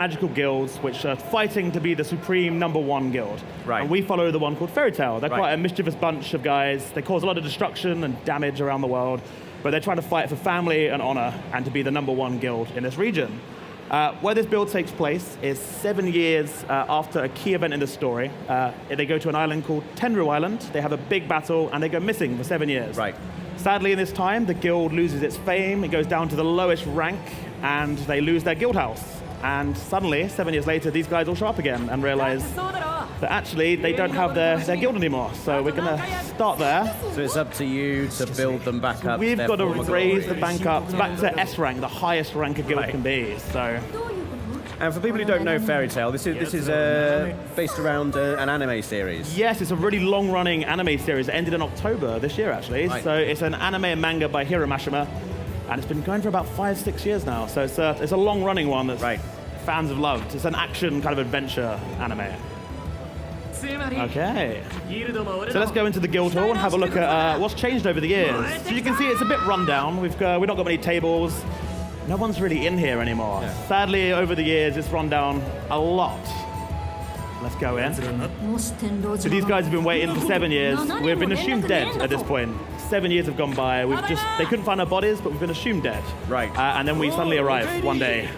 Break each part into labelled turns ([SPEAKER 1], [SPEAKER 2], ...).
[SPEAKER 1] magical guilds which are fighting to be the supreme #1 guild.
[SPEAKER 2] Right.
[SPEAKER 1] And we follow the one called Fairy Tail. They're
[SPEAKER 2] Right.
[SPEAKER 1] quite a mischievous bunch of guys. They cause a lot of destruction and damage around the world, but they're trying to fight for family and honor and to be the #1 guild in this region. Where this build takes place is 7 years after a key event in the story. They go to an island called Tenru Island. They have a big battle and they go missing for 7 years.
[SPEAKER 2] Right.
[SPEAKER 1] Sadly, in this time, the guild loses its fame. It goes down to the lowest rank and they lose their guild house. And suddenly, 7 years later, these guys all show up again and realize that actually they don't have their guild anymore. So we're gonna start there.
[SPEAKER 2] So it's up to you to build them back up.
[SPEAKER 1] We've got to raise the
[SPEAKER 2] glory.
[SPEAKER 1] bank up back to S rank, the highest rank a guild can be. So
[SPEAKER 2] And for people who don't know Fairy Tail, this is based around an anime series.
[SPEAKER 1] yes, it's a really long-running anime series. It ended in October this year, actually.
[SPEAKER 2] Right.
[SPEAKER 1] So it's an anime and manga by Hiro Mashima, and it's been going for about 5-6 years now. So it's a long-running one that fans have loved. It's an action kind of adventure anime. Okay. So let's go into the guild hall and have a look at what's changed over the years. So you can see it's a bit run down. We've not got many tables. No one's really in here anymore.
[SPEAKER 2] Yeah.
[SPEAKER 1] Sadly, over the years, it's run down a lot. Let's go in. So these guys have been waiting for 7 years. We've been assumed dead at this point. 7 years have gone by. They couldn't find our bodies, but we've been assumed dead.
[SPEAKER 2] Right.
[SPEAKER 1] And then we suddenly arrive one day,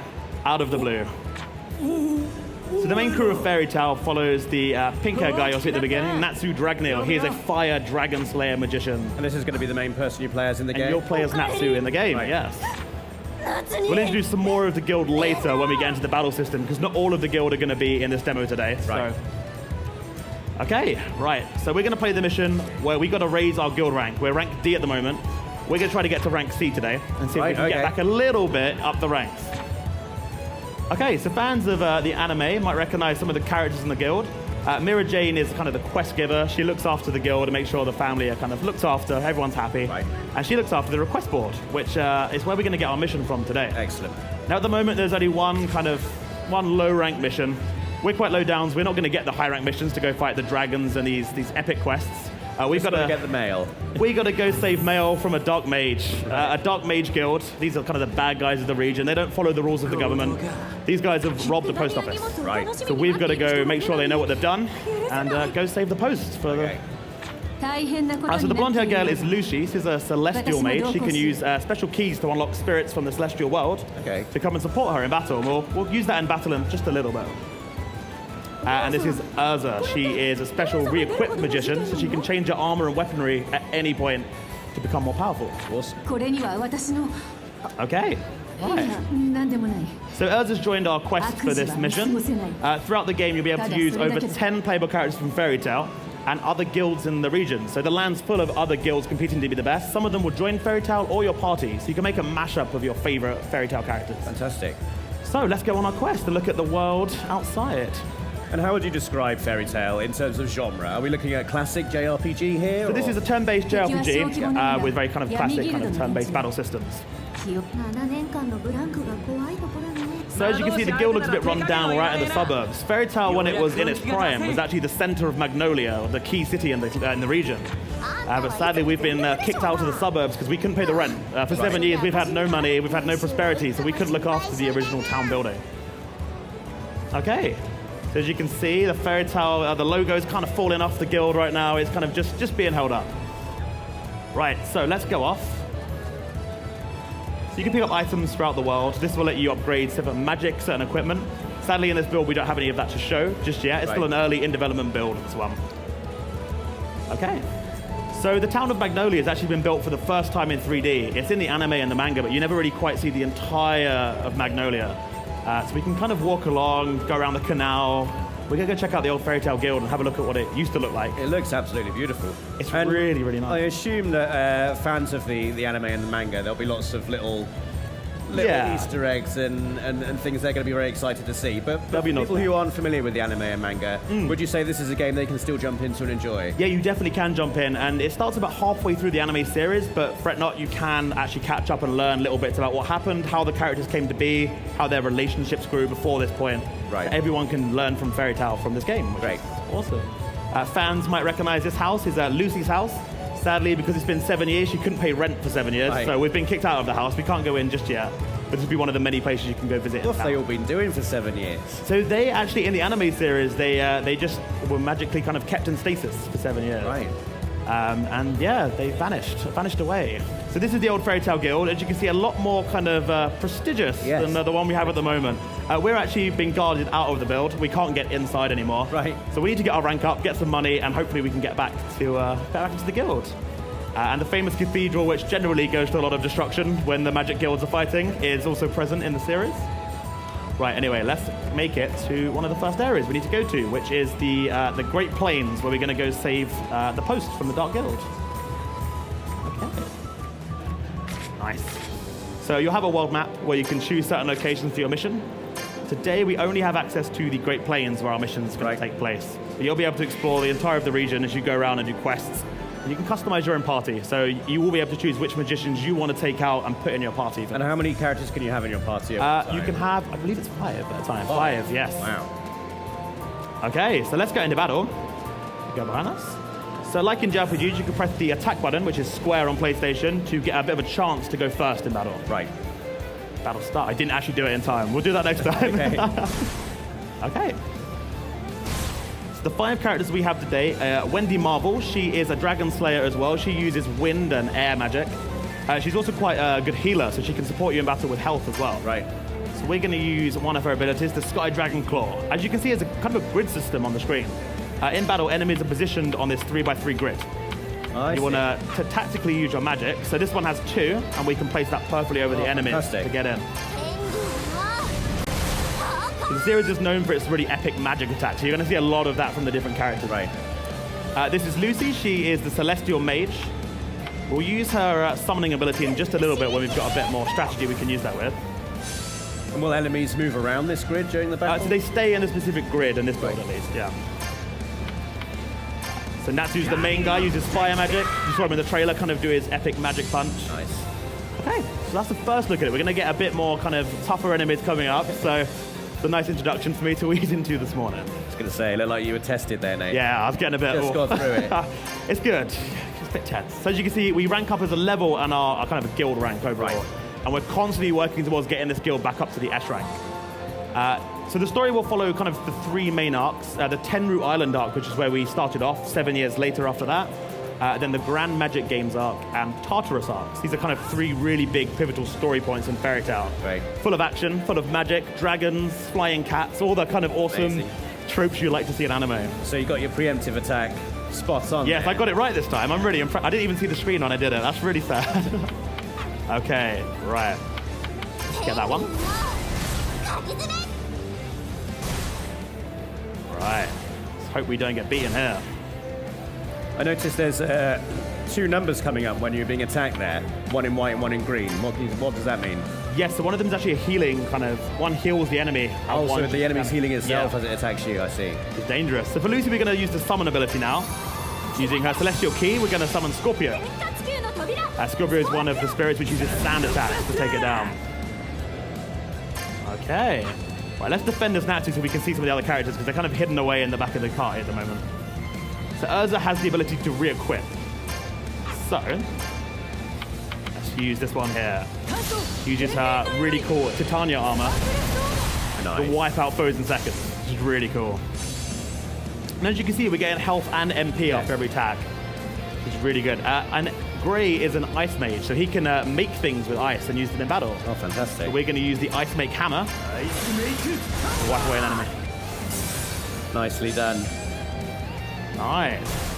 [SPEAKER 1] out of the blue. So the main crew of Fairy Tail follows the pink-haired guy you'll see at the beginning, Natsu Dragneel. He is a fire dragon slayer magician.
[SPEAKER 2] And this is going to be the main person you play as in the game?
[SPEAKER 1] And you'll play as Natsu in the game, yes. We'll introduce some more of the guild later when we get into the battle system, because not all of the guild are going to be in this demo today.
[SPEAKER 2] Right.
[SPEAKER 1] So. Okay, right. So we're going to play the mission where we got to raise our guild rank. We're rank D at the moment. We're going to try to get to rank C today and see if we can get back a little bit up the ranks. Okay, so fans of the anime might recognize some of the characters in the guild. Mira Jane is kind of the quest giver. She looks after the guild and makes sure the family are kind of looked after, everyone's happy.
[SPEAKER 2] Right.
[SPEAKER 1] And she looks after the request board, which is where we're going to get our mission from today.
[SPEAKER 2] Excellent.
[SPEAKER 1] Now at the moment there's only one low rank mission. We're quite low downs. We're not going to get the high rank missions to go fight the dragons and these epic quests. We've got to
[SPEAKER 2] get the mail.
[SPEAKER 1] We got to go save mail from a dark mage, a dark mage guild. These are kind of the bad guys of the region. They don't follow the rules of the government. These guys have robbed the post office.
[SPEAKER 2] Right.
[SPEAKER 1] So we've got to go make sure they know what they've done and go save the post for the. So the blonde-haired girl is Lucy. She's a celestial mage. She can use special keys to unlock spirits from the celestial world to come and support her in battle. And we'll use that in battle in just a little bit. And this is Urza. She is a special re-equipped magician, so she can change her armor and weaponry at any point to become more powerful.
[SPEAKER 2] Awesome.
[SPEAKER 1] Okay. Right. So Urza's joined our quest for this mission. Throughout the game, you'll be able to use over 10 playable characters from Fairy Tail and other guilds in the region. So the land's full of other guilds competing to be the best. Some of them will join Fairy Tail or your party, so you can make a mashup of your favorite Fairy Tail characters.
[SPEAKER 2] Fantastic.
[SPEAKER 1] So let's go on our quest and look at the world outside.
[SPEAKER 2] And how would you describe Fairy Tail in terms of genre? Are we looking at classic JRPG here?
[SPEAKER 1] So this is a turn-based JRPG with very kind of classic kind of turn-based battle systems. So as you can see, the guild looks a bit run down right in the suburbs. Fairy Tail, when it was in its prime, was actually the center of Magnolia, the key city in the region. But sadly, we've been kicked out of the suburbs because we couldn't pay the rent. For 7 years, we've had no money, we've had no prosperity, so we couldn't look after the original town building. Okay. So as you can see, the Fairy Tail, the logo's kind of falling off the guild right now. It's kind of just being held up. Right, so let's go off. So you can pick up items throughout the world. This will let you upgrade certain magic, certain equipment. Sadly, in this build, we don't have any of that to show just yet. It's still an early in-development build, this one. Okay. So the town of Magnolia has actually been built for the first time in 3D. It's in the anime and the manga, but you never really quite see the entire of Magnolia. So we can kind of walk along, go around the canal. We're going to go check out the old Fairy Tail Guild and have a look at what it used to look like.
[SPEAKER 2] It looks absolutely beautiful.
[SPEAKER 1] It's really, really nice.
[SPEAKER 2] I assume that fans of the anime and the manga, there'll be lots of little Easter eggs and things they're going to be very excited to see. But for people who aren't familiar with the anime and manga, would you say this is a game they can still jump into and enjoy?
[SPEAKER 1] Yeah, you definitely can jump in, and it starts about halfway through the anime series, but fret not, you can actually catch up and learn little bits about what happened, how the characters came to be, how their relationships grew before this point.
[SPEAKER 2] Right.
[SPEAKER 1] So everyone can learn from Fairy Tail from this game, which is awesome. Fans might recognize this house is Lucy's house. Sadly, because it's been 7 years, she couldn't pay rent for 7 years, so we've been kicked out of the house. We can't go in just yet. this would be one of the many places you can go visit.
[SPEAKER 2] What have they all been doing for 7 years?
[SPEAKER 1] So they actually, in the anime series, they just were magically kind of kept in stasis for 7 years.
[SPEAKER 2] Right.
[SPEAKER 1] And yeah, they vanished away. So this is the old Fairy Tale Guild. As you can see, a lot more kind of prestigious than the one we have at the moment. We're actually being guarded out of the build. We can't get inside anymore.
[SPEAKER 2] Right.
[SPEAKER 1] So we need to get our rank up, get some money, and hopefully we can get back into the guild. And the famous cathedral, which generally goes to a lot of destruction when the magic guilds are fighting, is also present in the series. Right, anyway, let's make it to one of the first areas we need to go to, which is the Great Plains, where we're going to go save the post from the Dark Guild. Okay. Nice. So you'll have a world map where you can choose certain locations for your mission. Today, we only have access to the Great Plains where our mission's going to take place. But you'll be able to explore the entire of the region as you go around and do quests. And you can customize your own party, so you will be able to choose which magicians you want to take out and put in your party.
[SPEAKER 2] And how many characters can you have in your party?
[SPEAKER 1] You can have, I believe it's 5 at a time. 5, yes.
[SPEAKER 2] Wow.
[SPEAKER 1] Okay, so let's get into battle. Go behind us. So like in JRPGs, you can press the attack button, which is square on PlayStation, to get a bit of a chance to go first in battle.
[SPEAKER 2] Right.
[SPEAKER 1] Battle start. I didn't actually do it in time. We'll do that next time.
[SPEAKER 2] Okay.
[SPEAKER 1] Okay. The 5 characters we have today, Wendy Marvel, she is a dragon slayer as well. She uses wind and air magic. She's also quite a good healer, so she can support you in battle with health as well.
[SPEAKER 2] Right.
[SPEAKER 1] So we're going to use one of her abilities, the Sky Dragon Claw. As you can see, there's a kind of a grid system on the screen. In battle, enemies are positioned on this 3x3 grid. You want to tactically use your magic. So this one has 2, and we can place that perfectly over the enemies to get in. The series is known for its really epic magic attacks. So you're going to see a lot of that from the different characters.
[SPEAKER 2] Right.
[SPEAKER 1] This is Lucy. She is the Celestial Mage. We'll use her summoning ability in just a little bit when we've got a bit more strategy we can use that with.
[SPEAKER 2] And will enemies move around this grid during the battle?
[SPEAKER 1] So they stay in a specific grid in this build at least, yeah. So Natsu's the main guy, uses fire magic. You saw him in the trailer kind of do his epic magic punch.
[SPEAKER 2] Nice.
[SPEAKER 1] Okay, so that's the first look at it. We're going to get a bit more kind of tougher enemies coming up, so it's a nice introduction for me to ease into this morning.
[SPEAKER 2] I was going to say, it looked like you were tested there, Nate.
[SPEAKER 1] Yeah, I was getting a bit...
[SPEAKER 2] Just got through it.
[SPEAKER 1] It's good. It's a bit tense. So as you can see, we rank up as a level and our kind of a guild rank overall. Right. And we're constantly working towards getting this guild back up to the S rank. So the story will follow kind of the 3 main arcs. The Tenru Island arc, which is where we started off 7 years later after that. Then the Grand Magic Games arc and Tartarus arcs. These are kind of 3 really big pivotal story points in Fairy Tail.
[SPEAKER 2] Right.
[SPEAKER 1] Full of action, full of magic, dragons, flying cats, all the kind of awesome tropes you like to see in anime.
[SPEAKER 2] So you got your preemptive attack spot on.
[SPEAKER 1] Yes, I got it right this time. I'm really impressed. I didn't even see the screen when I did it. That's really sad. Okay, right. Let's get that one. Right. Let's hope we don't get beaten here.
[SPEAKER 2] I noticed there's 2 numbers coming up when you're being attacked there. 1 in white and 1 in green. What does that mean?
[SPEAKER 1] Yes, so one of them is actually a healing kind of... One heals the enemy.
[SPEAKER 2] Oh, so the enemy's healing itself as it attacks you, I see.
[SPEAKER 1] It's dangerous. So for Lucy, we're going to use the summon ability now. Using her Celestial Key, we're going to summon Scorpio. Scorpio is one of the spirits which uses sand attacks to take it down. Okay. Right, let's defend this Natsu so we can see some of the other characters because they're kind of hidden away in the back of the car at the moment. So Urza has the ability to re-equip. So, let's use this one here. Uses her really cool Titania armor to wipe out foes in seconds, which is really cool. And as you can see, we're getting health and MP after every tag, which is really good. And Gray is an ice mage, so he can make things with ice and use them in battle.
[SPEAKER 2] Oh, fantastic.
[SPEAKER 1] So we're going to use the Ice Make Hammer to wipe away an enemy. Nicely done. Nice.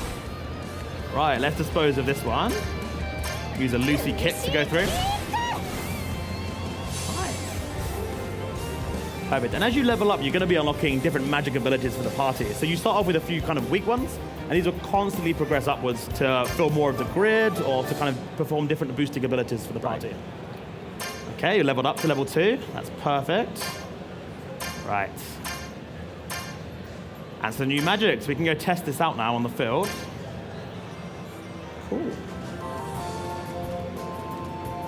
[SPEAKER 1] Right, let's dispose of this one. Use a Lucy kit to go through. Perfect. And as you level up, you're going to be unlocking different magic abilities for the party. So you start off with a few kind of weak ones, and these will constantly progress upwards to fill more of the grid or to kind of perform different boosting abilities for the party. Okay, you leveled up to level 2. That's perfect. Right. And some new magic, so we can go test this out now on the field. Cool.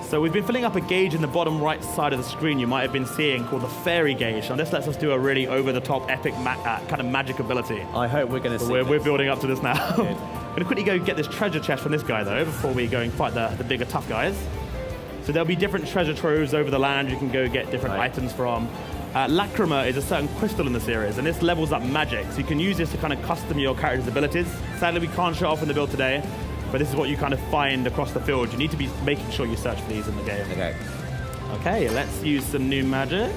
[SPEAKER 1] So we've been filling up a gauge in the bottom right side of the screen you might have been seeing called the Fairy Gauge. And this lets us do a really over-the-top epic kind of magic ability.
[SPEAKER 2] I hope we're going to see
[SPEAKER 1] We're building up to this now. I'm going to quickly go get this treasure chest from this guy, though, before we go and fight the bigger tough guys. So there'll be different treasure troves over the land you can go get different items from. Lacrima is a certain crystal in the series, and this levels up magic. So you can use this to kind of custom your character's abilities. Sadly, we can't show off in the build today, but this is what you kind of find across the field. You need to be making sure you search for these in the game. Okay, let's use some new magic.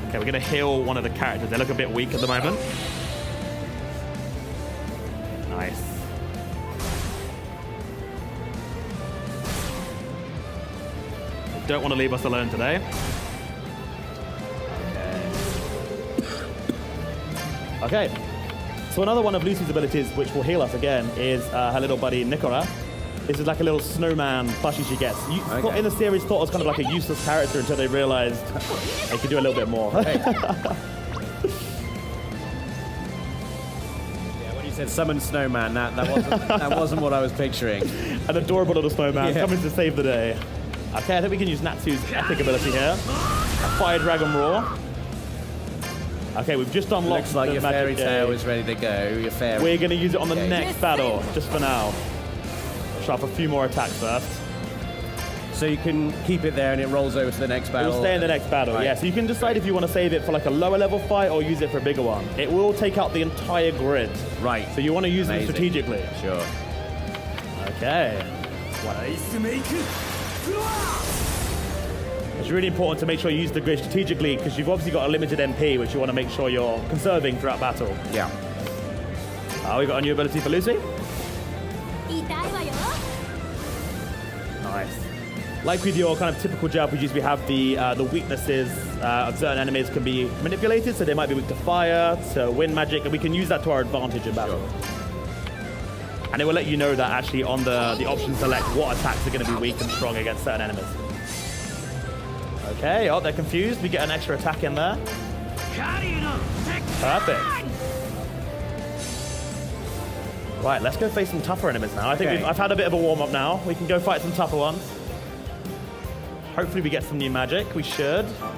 [SPEAKER 1] Okay, we're gonna heal one of the characters. They look a bit weak at the moment. Nice. They don't want to leave us alone today. Okay, so another one of Lucy's abilities, which will heal us again, is her little buddy Nikora. This is like a little snowman plushie she gets. In the series, thought it was kind of like a useless character until they realized they could do a little bit more.
[SPEAKER 2] When you said summon snowman, that wasn't what I was picturing.
[SPEAKER 1] An adorable little snowman coming to save the day. Okay, I think we can use Natsu's epic ability here. A Fire Dragon Roar. Okay, we've just unlocked.
[SPEAKER 2] Looks like your fairy tale is ready to go. Your fairy.
[SPEAKER 1] We're going to use it on the next battle, just for now. Show off a few more attacks first.
[SPEAKER 2] So you can keep it there and it rolls over to the next battle?
[SPEAKER 1] It will stay in the next battle, yeah. So you can decide if you want to save it for like a lower level fight or use it for a bigger one. It will take out the entire grid.
[SPEAKER 2] Right.
[SPEAKER 1] So you want to use it strategically.
[SPEAKER 2] Sure.
[SPEAKER 1] Okay. It's really important to make sure you use the grid strategically because you've obviously got a limited MP, which you want to make sure you're conserving throughout battle.
[SPEAKER 2] Yeah.
[SPEAKER 1] We got a new ability for Lucy. Nice. Like with your kind of typical JRPGs, we have the weaknesses of certain enemies can be manipulated, so they might be weak to fire, to wind magic, and we can use that to our advantage in battle. Sure. And it will let you know that actually on the option select what attacks are going to be weak and strong against certain enemies. Okay, they're confused. We get an extra attack in there. Perfect. Right, let's go face some tougher enemies now. I think I've had a bit of a warm-up now. We can go fight some tougher ones. Hopefully we get some new magic. We should. There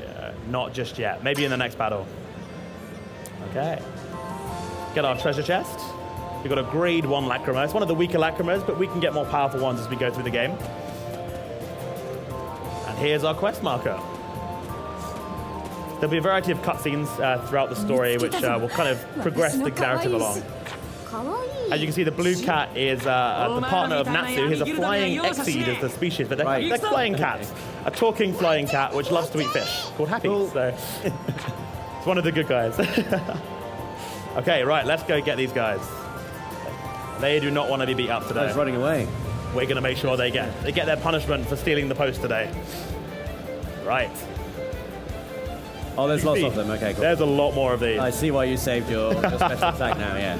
[SPEAKER 1] we go. Not just yet. Maybe in the next battle. Okay. Get our treasure chest. We've got a grade 1 Lacrima. It's one of the weaker Lacrimas, but we can get more powerful ones as we go through the game. And here's our quest marker. There'll be a variety of cutscenes throughout the story, which will kind of progress the narrative along. As you can see, the blue cat is the partner of Natsu. He's a flying Exceed as the species, but they're flying cats. A talking flying cat, which loves to eat fish, called Happy. So it's one of the good guys. Okay, right, let's go get these guys. They do not want to be beat up today.
[SPEAKER 2] He's running away.
[SPEAKER 1] We're going to make sure they get their punishment for stealing the post today. Right.
[SPEAKER 2] Oh, there's lots of them. Okay, cool.
[SPEAKER 1] There's a lot more of these.
[SPEAKER 2] I see why you saved your special attack now, yeah.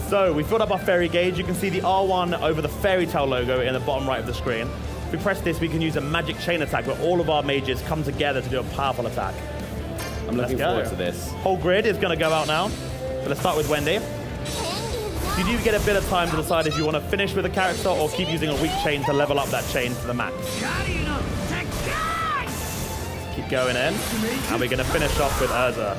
[SPEAKER 1] So we filled up our fairy gauge. You can see the R1 over the fairy tale logo in the bottom right of the screen. If we press this, we can use a magic chain attack where all of our mages come together to do a powerful attack.
[SPEAKER 2] I'm looking forward to this.
[SPEAKER 1] Whole grid is going to go out now. So let's start with Wendy. You do get a bit of time to decide if you want to finish with a character or keep using a weak chain to level up that chain to the max. Keep going in, and we're going to finish off with Urza.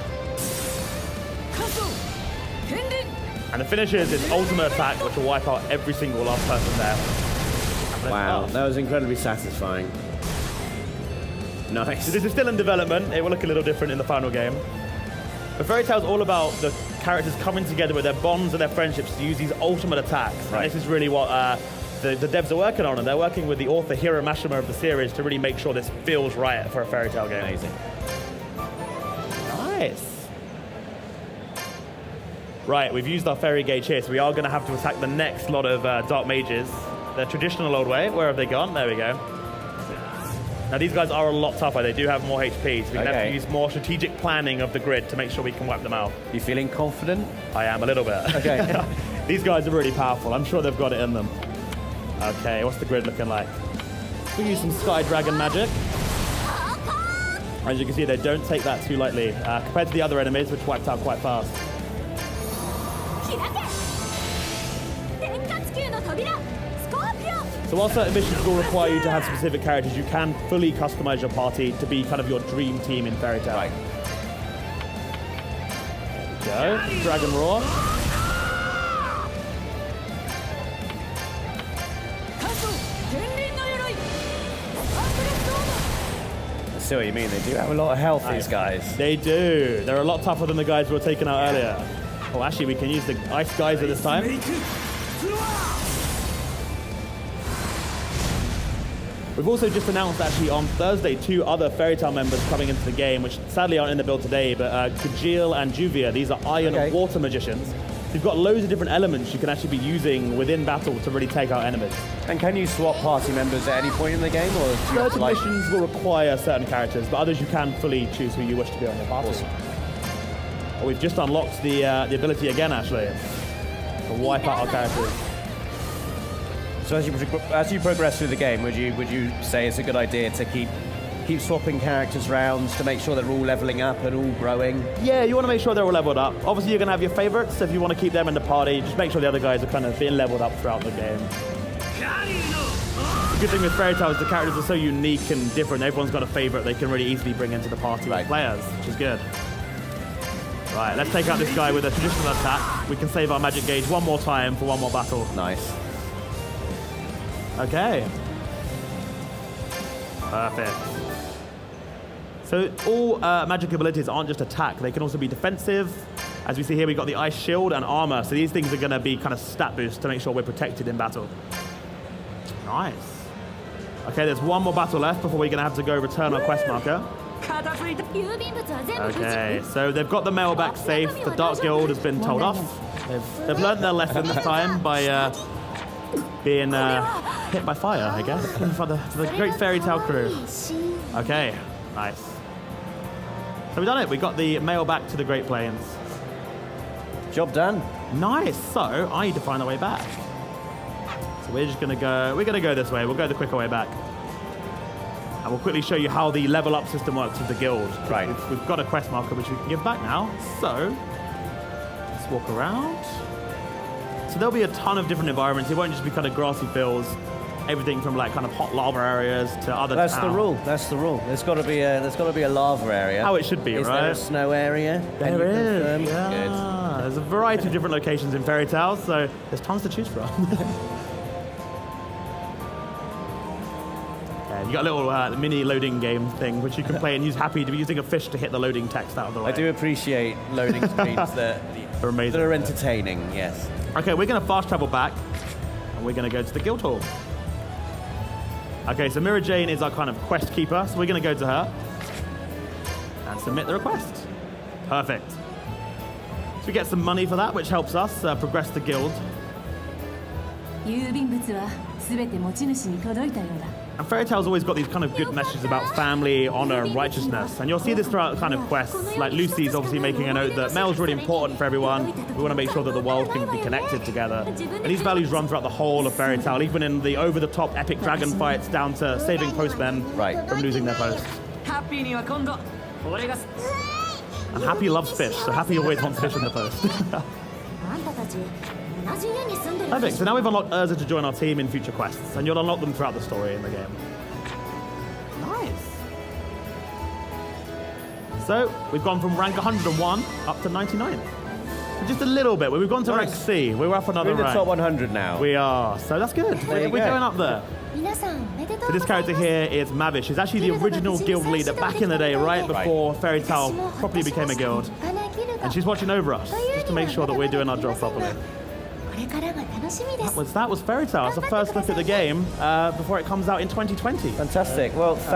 [SPEAKER 1] And the finish is its ultimate attack, which will wipe out every single last person there.
[SPEAKER 2] Wow, that was incredibly satisfying. Nice.
[SPEAKER 1] So this is still in development. It will look a little different in the final game. But Fairy Tail's all about the characters coming together with their bonds and their friendships to use these ultimate attacks. Right. And this is really what the devs are working on, and they're working with the author Hiro Mashima of the series to really make sure this feels right for a Fairy Tail game.
[SPEAKER 2] Amazing.
[SPEAKER 1] Nice. Right, we've used our fairy gauge here, so we are going to have to attack the next lot of dark mages. The traditional old way. Where have they gone? There we go. Now these guys are a lot tougher. They do have more HP, so we're going to have to use more strategic planning of the grid to make sure we can wipe them out.
[SPEAKER 2] You feeling confident?
[SPEAKER 1] I am a little bit.
[SPEAKER 2] Okay.
[SPEAKER 1] These guys are really powerful. I'm sure they've got it in them. Okay, what's the grid looking like? We use some Sky Dragon magic. As you can see, they don't take that too lightly compared to the other enemies, which wiped out quite fast. So while certain missions will require you to have specific characters, you can fully customize your party to be kind of your dream team in Fairy Tail. Right. There we go. Dragon Roar.
[SPEAKER 2] see what you mean. They do have a lot of health, these guys.
[SPEAKER 1] They do. They're a lot tougher than the guys we were taking out earlier. Oh, actually, we can use the ice geyser this time. We've also just announced, actually, on Thursday, 2 other Fairy Tail members coming into the game, which sadly aren't in the build today, but Kajil and Juvia. These are iron and water magicians. You've got loads of different elements you can actually be using within battle to really take out enemies.
[SPEAKER 2] And can you swap party members at any point in the game? Or
[SPEAKER 1] certain missions will require certain characters, but others you can fully choose who you wish to be on your party. Awesome. Well, we've just unlocked the ability again, actually, to wipe out our characters.
[SPEAKER 2] So as you progress through the game, would you say it's a good idea to keep swapping characters rounds to make sure they're all leveling up and all growing?
[SPEAKER 1] Yeah, you want to make sure they're all leveled up. Obviously, you're going to have your favorites, so if you want to keep them in the party, just make sure the other guys are kind of being leveled up throughout the game. The good thing with Fairy Tail is the characters are so unique and different. Everyone's got a favorite they can really easily bring into the party with players, which is good. Right, let's take out this guy with a traditional attack. We can save our magic gauge one more time for one more battle.
[SPEAKER 2] Nice.
[SPEAKER 1] Okay. Perfect. So all magic abilities aren't just attack, they can also be defensive. As we see here, we've got the ice shield and armor, so these things are going to be kind of stat boosts to make sure we're protected in battle. Nice. Okay, there's one more battle left before we're going to have to go return our quest marker. Okay, so they've got the mail back safe. The Dark Guild has been told off. They've learned their lesson this time by being hit by fire, I guess, for the great Fairy Tail crew. Okay, nice. So we've done it. We got the mail back to the Great Plains.
[SPEAKER 2] Job done.
[SPEAKER 1] Nice. So I need to find a way back. So we're just gonna go this way. We'll go the quicker way back. And we'll quickly show you how the level up system works with the guild.
[SPEAKER 2] Right.
[SPEAKER 1] We've got a quest marker which we can give back now. So let's walk around. So there'll be a ton of different environments. It won't just be kind of grassy fields. Everything from like kind of hot lava areas to other.
[SPEAKER 2] That's the rule. That's the rule. There's got to be a lava area.
[SPEAKER 1] How it should be,
[SPEAKER 2] right?
[SPEAKER 1] Is there
[SPEAKER 2] a snow area?
[SPEAKER 1] There is.
[SPEAKER 2] Yeah.
[SPEAKER 1] Good. There's a variety of different locations in Fairy Tail, so there's tons to choose from. You got a little mini loading game thing which you can play and use happy to be using a fish to hit the loading text out of the way.
[SPEAKER 2] I do appreciate loading screens that
[SPEAKER 1] are amazing.
[SPEAKER 2] That are entertaining, yes.
[SPEAKER 1] Okay, we're going to fast travel back and we're going to go to the guild hall. Okay, so Mira Jane is our kind of quest keeper, so we're going to go to her and submit the request. Perfect. So we get some money for that, which helps us progress the guild. And Fairy Tail's always got these kind of good messages about family, honor, and righteousness. And you'll see this throughout kind of quests. Like Lucy's obviously making a note that mail's really important for everyone. We want to make sure that the world can be connected together. And these values run throughout the whole of Fairy Tail, even in the over-the-top epic dragon fights down to saving postmen from losing their posts. And Happy loves fish, so Happy always wants fish in the post. Perfect, so now we've unlocked Urza to join our team in future quests, and you'll unlock them throughout the story in the game. Nice. So, we've gone from rank 101 up to 99. So just a little bit, we've gone to rank C, we're up another rank.
[SPEAKER 2] We're in the top 100 now.
[SPEAKER 1] We are, so that's good. We're going up there. So this character here is Mavish. She's actually the original guild leader back in the day, right before Fairy Tail properly became a guild. And she's watching over us, just to make sure that we're doing our job properly. That was Fairy Tail. That's the first look at the game before it comes out in 2020.
[SPEAKER 2] Fantastic. Well, thank